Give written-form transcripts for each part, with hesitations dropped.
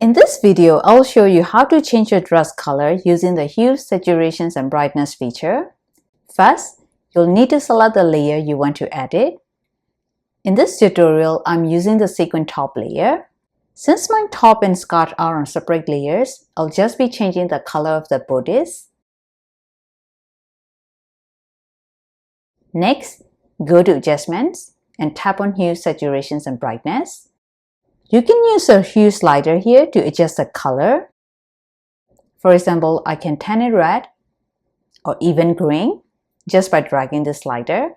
In this video, I'll show you how to change your dress color using the hue, saturations, and brightness feature. First, you'll need to select the layer you want to edit. In this tutorial, I'm using the sequin top layer. Since my top and skirt are on separate layers, I'll just be changing the color of the bodice. Next, go to Adjustments and tap on Hue, Saturations, and Brightness. You can use a hue slider here to adjust the color. For example, I can turn it red or even green just by dragging the slider.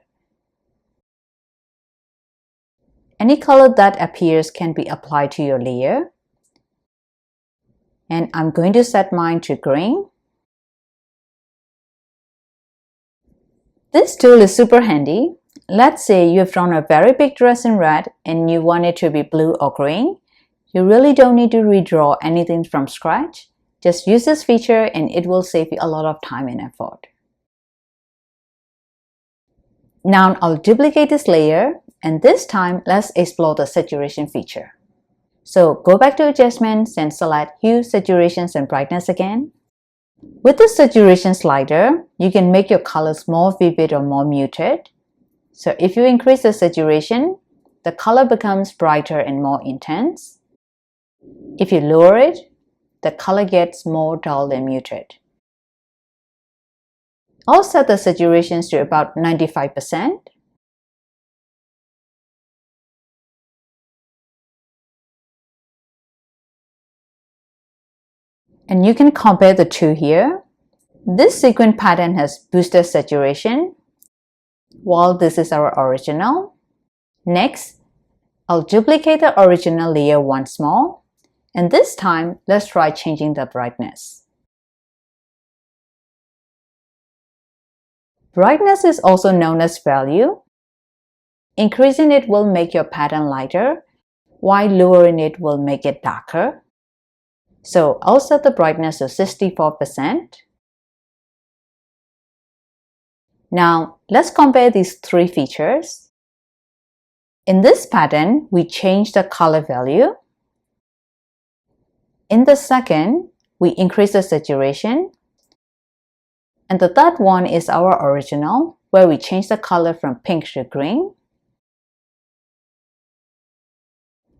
Any color that appears can be applied to your layer. And I'm going to set mine to green. This tool is super handy. Let's say you've drawn a very big dress in red and you want it to be blue or green. You really don't need to redraw anything from scratch. Just use this feature and it will save you a lot of time and effort. Now I'll duplicate this layer, and this time let's explore the saturation feature. So go back to Adjustments and select Hue, Saturations, and Brightness again. With the saturation slider, you can make your colors more vivid or more muted. So if you increase the saturation, the color becomes brighter and more intense. If you lower it, the color gets more dull and muted. I'll set the saturations to about 95%. And you can compare the two here. This sequin pattern has boosted saturation, while this is our original. Next, I'll duplicate the original layer once more, and this time let's try changing the brightness. Brightness is also known as value. Increasing it will make your pattern lighter, while lowering it will make it darker. So I'll set the brightness to 64%. Now let's compare these three features. In this pattern, we change the color value. In the second, we increase the saturation. And the third one is our original, where we change the color from pink to green.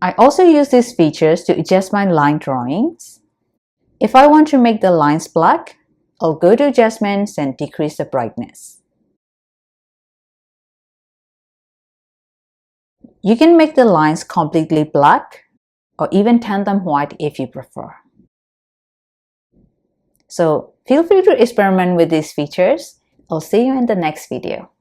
I also use these features to adjust my line drawings. If I want to make the lines black, I'll go to Adjustments and decrease the brightness. You can make the lines completely black or even turn them white if you prefer. So feel free to experiment with these features. I'll see you in the next video.